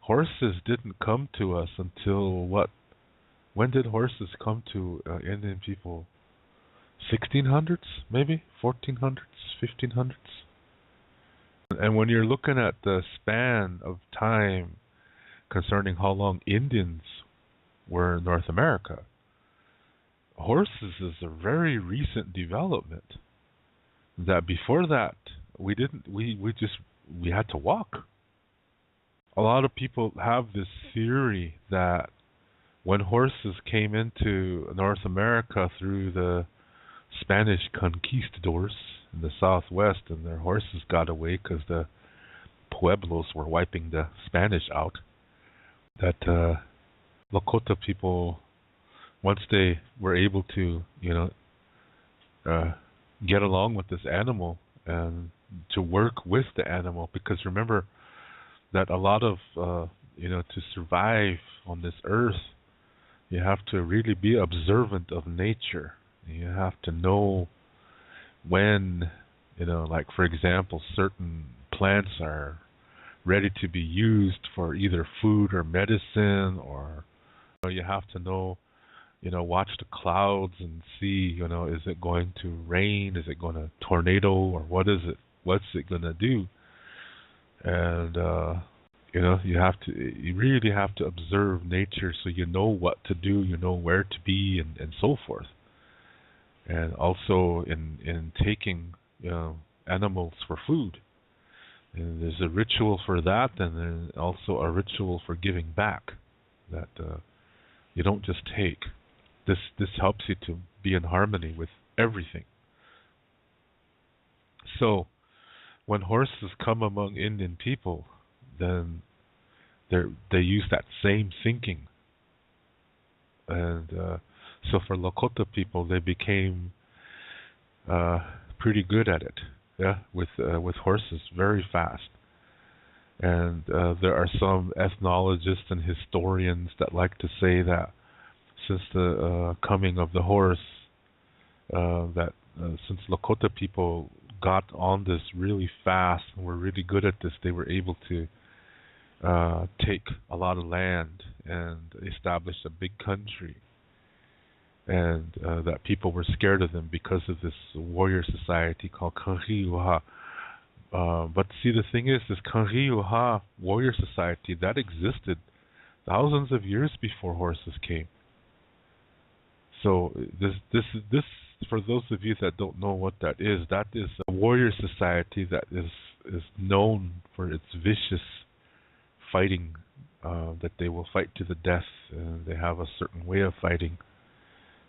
horses didn't come to us until what? When did horses come to Indian people? 1600s, maybe 1400s, 1500s. And when you're looking at the span of time concerning how long Indians were in North America, horses is a very recent development. That before that we didn't we had to walk. A lot of people have this theory that when horses came into North America through the Spanish conquistadors in the southwest and their horses got away because the pueblos were wiping the Spanish out, that Lakota people, once they were able to, get along with this animal and to work with the animal, because remember that a lot of, to survive on this earth, you have to really be observant of nature. You have to know when, like for example, certain plants are ready to be used for either food or medicine, or you have to know, watch the clouds and see, is it going to rain? Is it going to tornado? Or what is it? What's it going to do? And, you really have to observe nature so you know what to do, you know where to be, and so forth. And also in taking, animals for food. And there's a ritual for that, and then also a ritual for giving back. That you don't just take. This helps you to be in harmony with everything. So, when horses come among Indian people, then they use that same thinking, and so for Lakota people, they became pretty good at it. Yeah, with horses, very fast. And there are some ethnologists and historians that like to say that since the coming of the horse, since Lakota people got on this really fast and were really good at this, they were able to take a lot of land and establish a big country. And that people were scared of them because of this warrior society called Kanriuha. But see, the thing is, this Kanriuha warrior society, that existed thousands of years before horses came. So this for those of you that don't know what that is a warrior society that is known for its vicious fighting, that they will fight to the death, and they have a certain way of fighting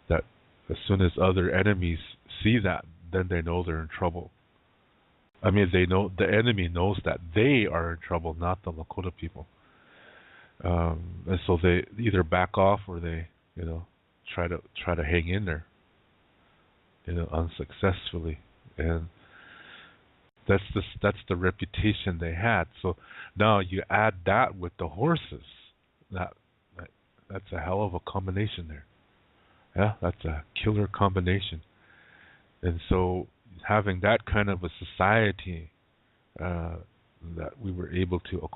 that as soon as other enemies see that, then they know they're in trouble. I mean, they know the enemy knows that they are in trouble, not the Lakota people. And so they either back off or they, try to hang in there, unsuccessfully. And that's the reputation they had. So now you add that with the horses. That's a hell of a combination there. Yeah, that's a killer combination. And so having that kind of a society, that we were able to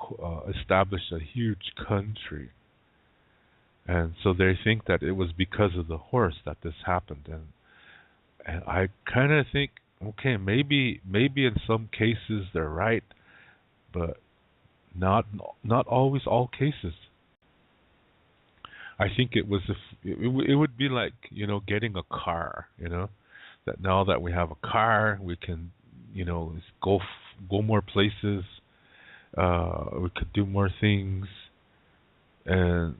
establish a huge country. And so they think that it was because of the horse that this happened. And I kind of think, okay, maybe in some cases they're right, but not always all cases. I think it was it would be like, getting a car, that now that we have a car, we can, go more places, we could do more things. And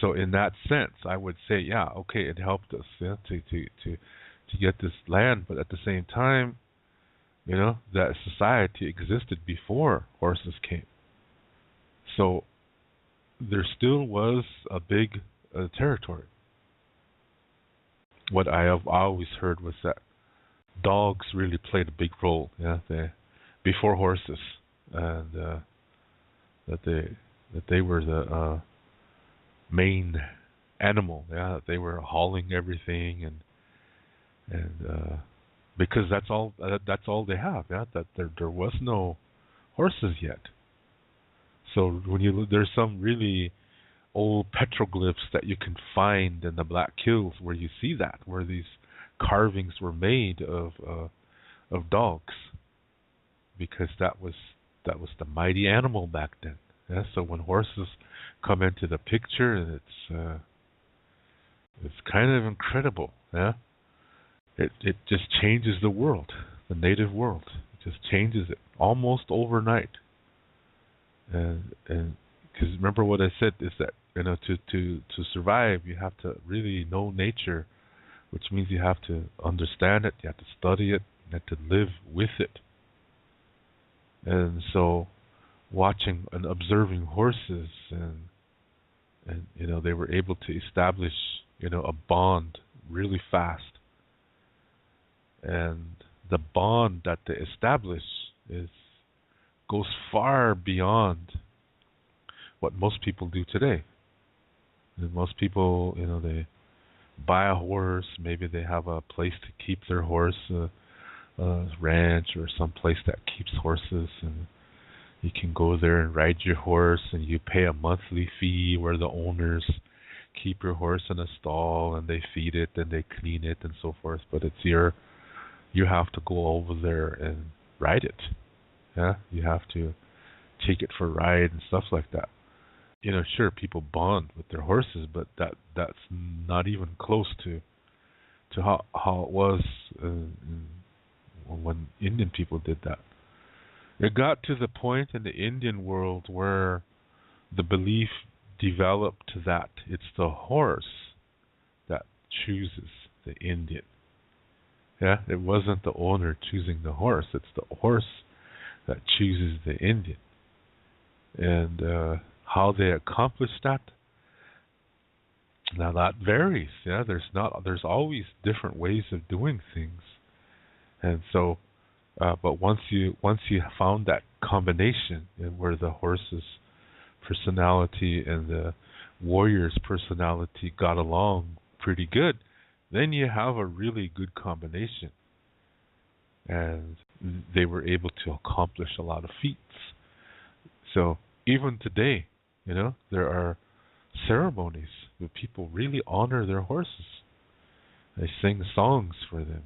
so in that sense, I would say, yeah, okay, it helped us, to get this land, but at the same time, that society existed before horses came. So there still was a big territory. What I have always heard was that dogs really played a big role, before horses, and that they were the main animal. That they were hauling everything, and because that's all they have. That there was no horses yet. So when you there's some really old petroglyphs that you can find in the Black Hills where you see that, where these carvings were made of dogs, because that was the mighty animal back then. Yeah, so when horses come into the picture, it's kind of incredible. Yeah, it just changes the world, the native world. It just changes it almost overnight. And because remember what I said is that to survive you have to really know nature, which means you have to understand it, you have to study it, you have to live with it. And so watching and observing horses, and they were able to establish a bond really fast. And the bond that they establish goes far beyond what most people do today. And most people, they buy a horse, maybe they have a place to keep their horse, a ranch or some place that keeps horses, and you can go there and ride your horse, and you pay a monthly fee where the owners keep your horse in a stall and they feed it and they clean it and so forth. But it's you have to go over there and ride it. Yeah, you have to take it for a ride and stuff like that. Sure, people bond with their horses, but that's not even close to how it was when Indian people did that. It got to the point in the Indian world where the belief developed that it's the horse that chooses the Indian. Yeah, it wasn't the owner choosing the horse; it's the horse that chooses the Indian. And how they accomplish that, now that varies. Yeah, there's always different ways of doing things, and so, but once you found that combination where the horse's personality and the warrior's personality got along pretty good, then you have a really good combination, and they were able to accomplish a lot of feats. So even today, there are ceremonies where people really honor their horses. They sing songs for them.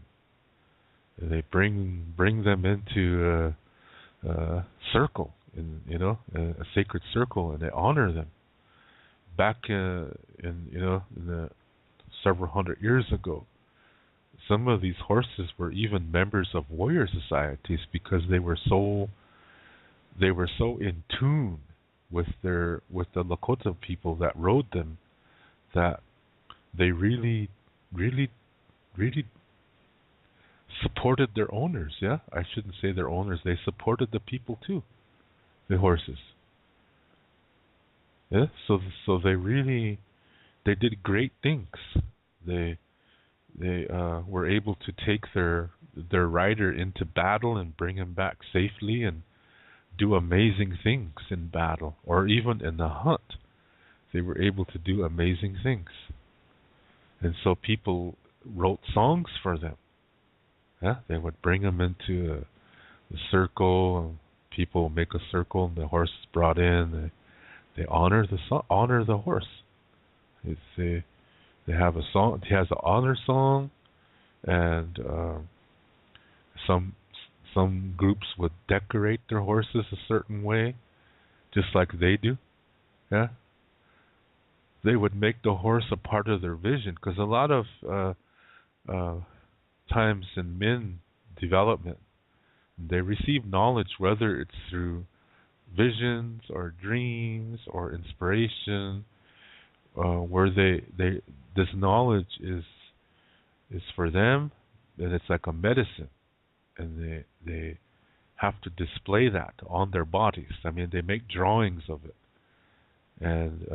They bring them into a circle, a sacred circle, and they honor them. Back in the several hundred years ago, some of these horses were even members of warrior societies because they were so in tune with the Lakota people that rode them, that they really, really, really supported their owners. Yeah, I shouldn't say their owners. They supported the people too, the horses. Yeah, so they did great things. They were able to take their rider into battle and bring him back safely, and do amazing things in battle, or even in the hunt. They were able to do amazing things. And so people wrote songs for them. Yeah, they would bring them into a circle, and people make a circle, and the horse is brought in. They honor the horse. They have a song. He has an honor song, and some groups would decorate their horses a certain way, just like they do. Yeah, they would make the horse a part of their vision, because a lot of times in men development, they receive knowledge, whether it's through visions or dreams or inspiration, where this knowledge is for them, and it's like a medicine. And they have to display that on their bodies. I mean, they make drawings of it, and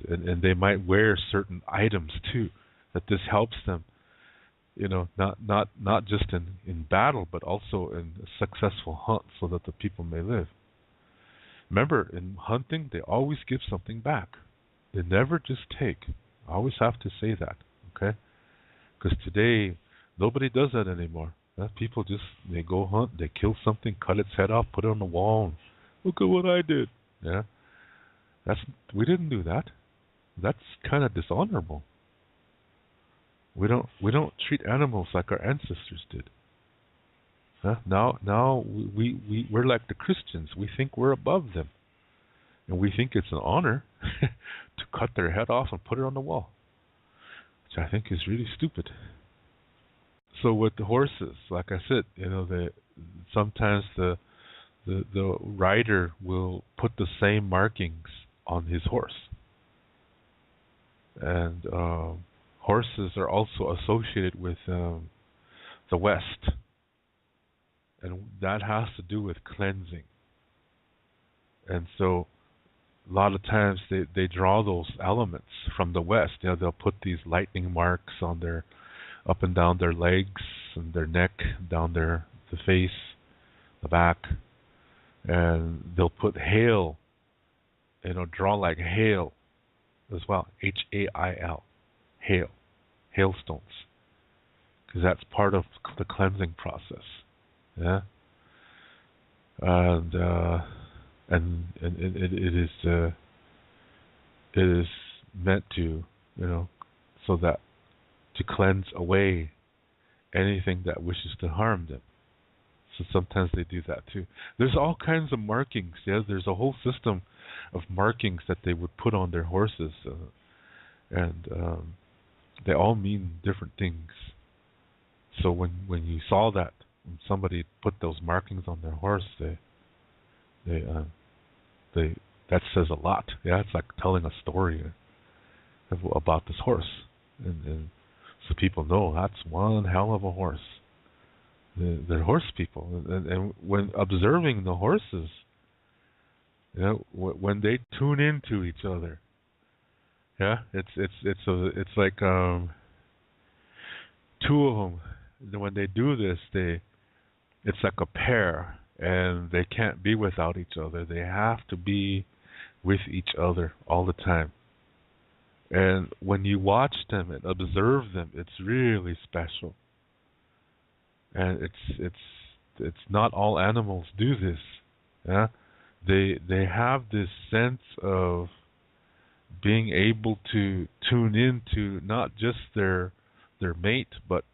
and they might wear certain items too. That this helps them, not just in battle, but also in a successful hunt, so that the people may live. Remember, in hunting, they always give something back. They never just take. I always have to say that, okay? Because today nobody does that anymore. People they go hunt, they kill something, cut its head off, put it on the wall, and look at what I did. Yeah, that's we didn't do that. That's kind of dishonorable. We don't treat animals like our ancestors did. Huh? Now we're like the Christians. We think we're above them, and we think it's an honor to cut their head off and put it on the wall, which I think is really stupid. So with the horses, like I said, sometimes the rider will put the same markings on his horse, and horses are also associated with the West, and that has to do with cleansing. And so a lot of times they draw those elements from the West. They'll put these lightning marks on their up and down their legs and their neck, down the face, the back, and they'll put hail, draw like hail as well, HAIL, hail, hailstones, because that's part of the cleansing process. Yeah, and it is meant to, so that to cleanse away anything that wishes to harm them. So sometimes they do that too. There's all kinds of markings. Yeah, there's a whole system of markings that they would put on their horses, and they all mean different things. So when you saw that, when somebody put those markings on their horse, they that says a lot. Yeah, it's like telling a story about this horse, and so people know that's one hell of a horse. They're horse people, and when observing the horses, when they tune into each other, yeah, it's like two of them. When they do this, it's like a pair, and they can't be without each other. They have to be with each other all the time. And when you watch them and observe them, it's really special. And it's not all animals do this. Yeah, they have this sense of being able to tune into not just their mate, but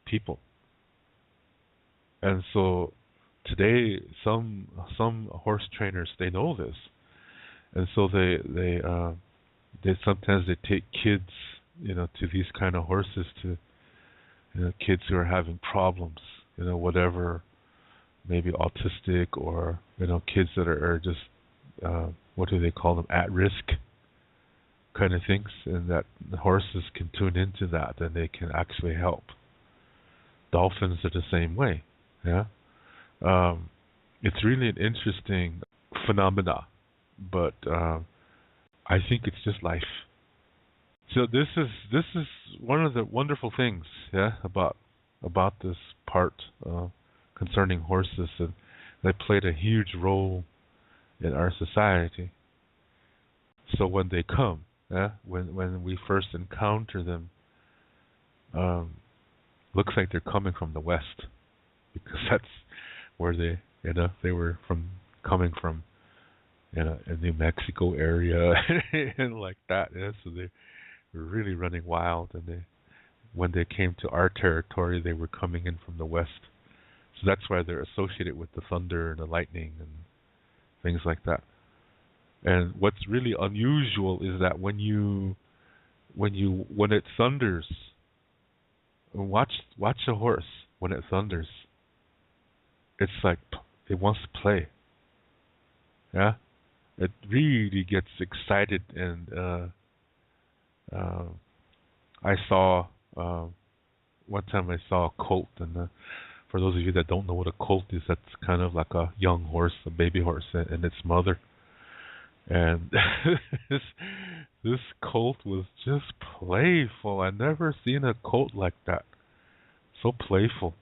people. And so today, some horse trainers, they know this, and so they sometimes they take kids, to these kind of horses, to kids who are having problems, whatever, maybe autistic, or kids that are just what do they call them, at risk kind of things, and that the horses can tune into that, and they can actually help. Dolphins are the same way. Yeah, it's really an interesting phenomena, but I think it's just life. So this is one of the wonderful things, yeah, about this part concerning horses, and they played a huge role in our society. So when they come, yeah, when we first encounter them, looks like they're coming from the West, because that's where they were coming from, in New Mexico area and like that. Yeah, so they were really running wild, and when they came to our territory, they were coming in from the West. So that's why they're associated with the thunder and the lightning and things like that. And what's really unusual is that when it thunders, watch a horse when it thunders. It's like it wants to play. Yeah, it really gets excited, and I saw one time I saw a colt, and for those of you that don't know what a colt is, that's kind of like a young horse, a baby horse, and its mother. And this colt was just playful. I never seen a colt like that. So playful.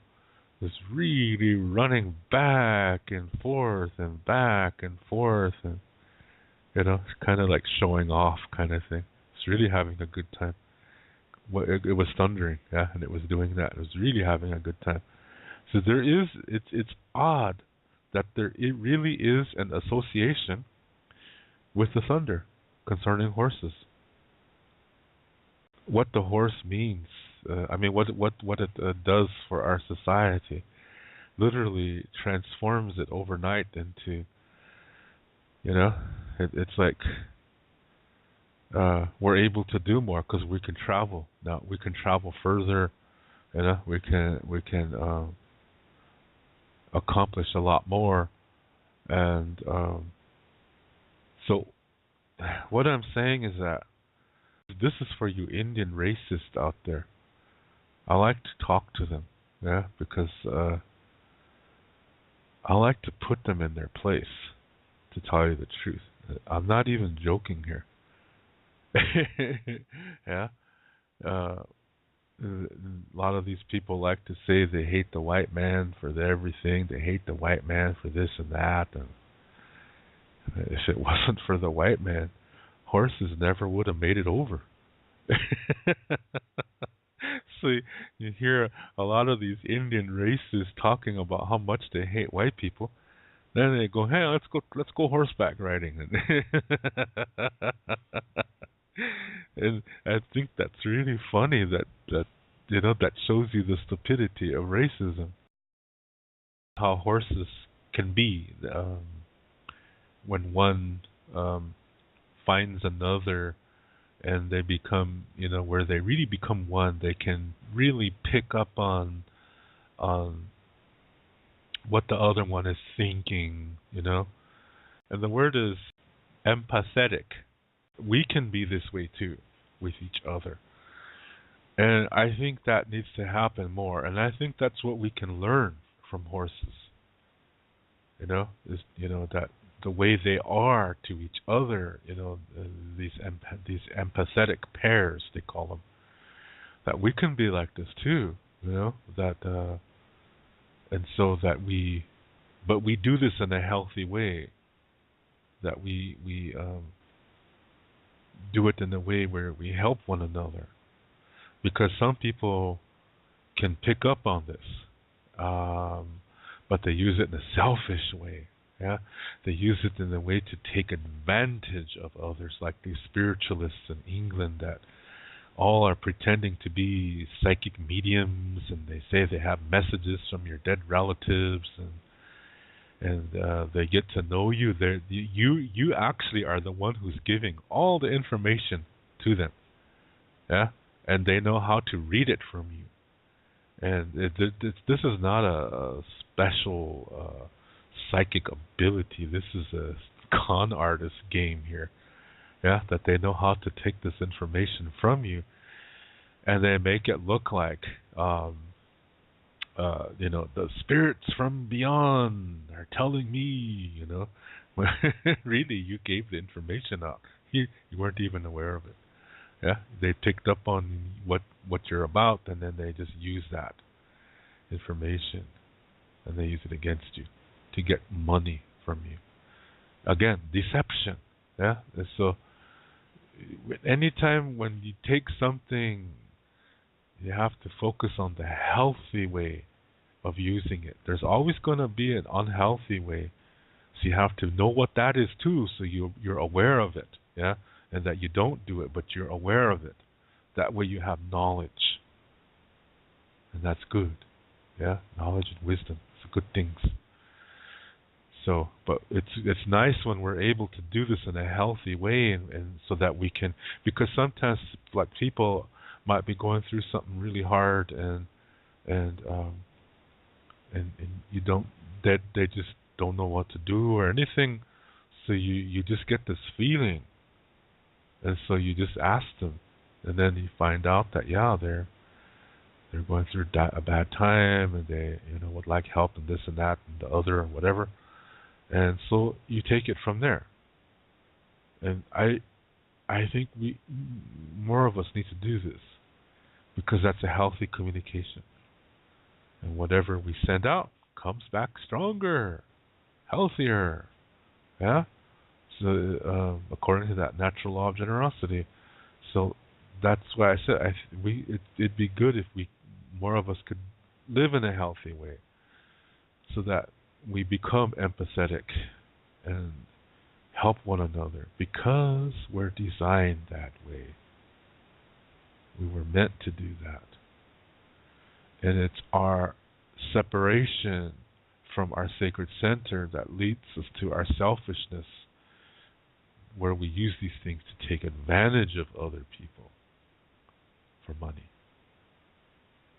It was really running back and forth and kind of like showing off kind of thing. It's really having a good time. It was thundering, yeah, and it was doing that. It was really having a good time. So it's odd that it really is an association with the thunder concerning horses. What the horse means, I mean, what it does for our society, literally transforms it overnight into, you know, it's like we're able to do more because we can travel now. We can travel further. You know, we can accomplish a lot more. And so, what I'm saying is that this is for you Indian racists out there. I like to talk to them, yeah, because I like to put them in their place. To tell you the truth, I'm not even joking here. Yeah. Uh, a lot of these people like to say they hate the white man for everything. They hate the white man for this and that. And if it wasn't for the white man, horses never would have made it over. So you hear a lot of these Indian races talking about how much they hate white people. Then they go, "Hey, let's go horseback riding." And I think that's really funny that that shows you the stupidity of racism. How horses can be when one finds another and they become, where they really become one, they can really pick up on what the other one is thinking. And the word is empathetic. We can be this way too with each other. And I think that needs to happen more. And I think that's what we can learn from horses. That the way they are to each other, these empathetic pairs, they call them, that we can be like this too, that and so that but we do this in a healthy way, that we do it in a way where we help one another, because some people can pick up on this, but they use it in a selfish way. Yeah, they use it in a way to take advantage of others, like these spiritualists in England that all are pretending to be psychic mediums, and they say they have messages from your dead relatives, and they get to know you. You actually are the one who's giving all the information to them. Yeah, and they know how to read it from you. And this is not a special psychic ability. This is a con artist game here. Yeah, that they know how to take this information from you, and they make it look like, the spirits from beyond are telling me, when really you gave the information out. You weren't even aware of it. Yeah, they picked up on what you're about, and then they just use that information, and they use it against you to get money from you. Again, deception. Yeah, and so anytime when you take something, you have to focus on the healthy way of using it. There's always going to be an unhealthy way, so you have to know what that is too, so you're aware of it. Yeah. And that you don't do it, but you're aware of it. That way you have knowledge. And that's good. Yeah? Knowledge and wisdom. It's good things. So, but it's nice when we're able to do this in a healthy way, and so that we can, because sometimes like people might be going through something really hard, and you don't, they just don't know what to do or anything. So you just get this feeling. And so you just ask them, and then you find out that they're going through a bad time, and they would like help and this and that and the other and whatever, and so you take it from there. And I think more of us need to do this, because that's a healthy communication, and whatever we send out comes back stronger, healthier, yeah. So, according to that natural law of generosity, so that's why I said it'd be good if more of us could live in a healthy way, so that we become empathetic, and help one another because we're designed that way. We were meant to do that. And it's our separation from our sacred center that leads us to our selfishness, where we use these things to take advantage of other people for money.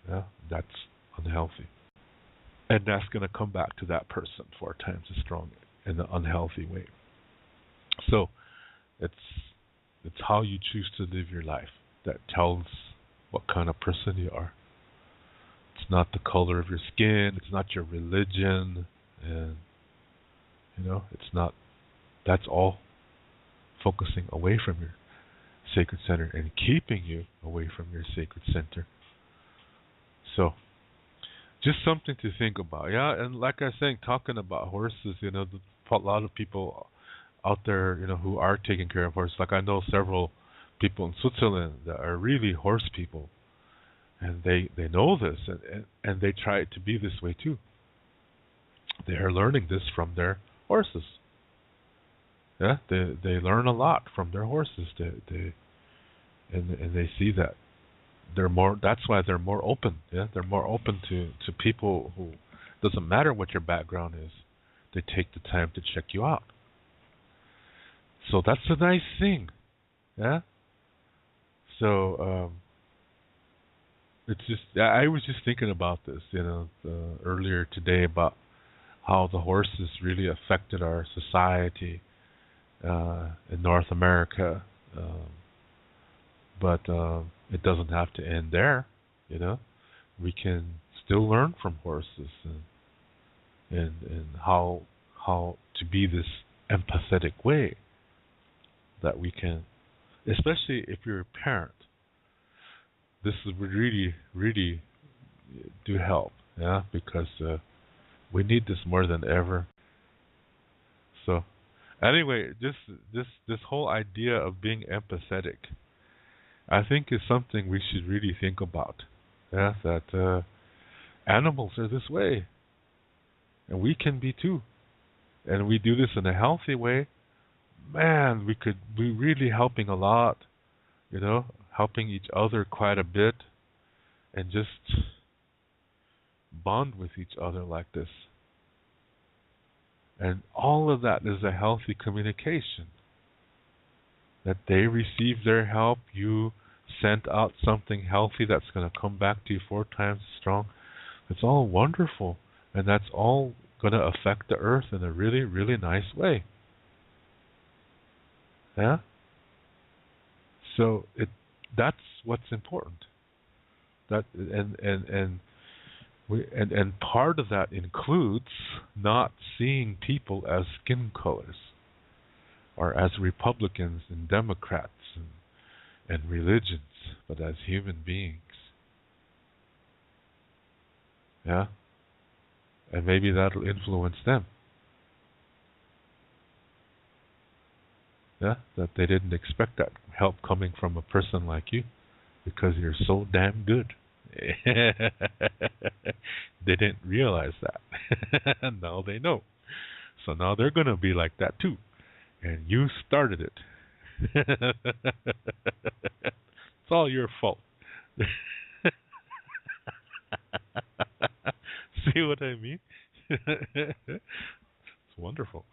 Yeah, that's unhealthy. And that's going to come back to that person 4 times as strong in an unhealthy way. So it's how you choose to live your life that tells what kind of person you are. It's not the color of your skin, it's not your religion, and it's not. That's all focusing away from your sacred center and keeping you away from your sacred center. So just something to think about. Yeah, and like I was saying, talking about horses, a lot of people out there, who are taking care of horses. Like I know several people in Switzerland that are really horse people, and they know this, and they try to be this way too. They are learning this from their horses. Yeah, they learn a lot from their horses. They see that they're more. That's why they're more open. Yeah, they're more open to people who, doesn't matter what your background is, they take the time to check you out. So that's a nice thing. Yeah. So it's just, I was just thinking about this, earlier today, about how the horses really affected our society in North America. But it doesn't have to end there. We can still learn from horses and how to be this empathetic way that we can, especially if you're a parent. This would really, really do help, yeah, because we need this more than ever. So, anyway, this whole idea of being empathetic, I think, is something we should really think about. Yeah, that animals are this way, and we can be too, and we do this in a healthy way. Man, we could be really helping a lot. Helping each other quite a bit, and just bond with each other like this. And all of that is a healthy communication. That they receive their help, you sent out something healthy that's going to come back to you 4 times as strong. It's all wonderful, and that's all going to affect the earth in a really, really nice way. Yeah? So that's what's important. That and part of that includes not seeing people as skin colors, or as Republicans and Democrats and religions, but as human beings. Yeah? And maybe that'll influence them. Yeah? That they didn't expect that help coming from a person like you, because you're so damn good. They didn't realize that. Now they know. So now they're going to be like that too. And you started it. It's all your fault. See what I mean? It's wonderful.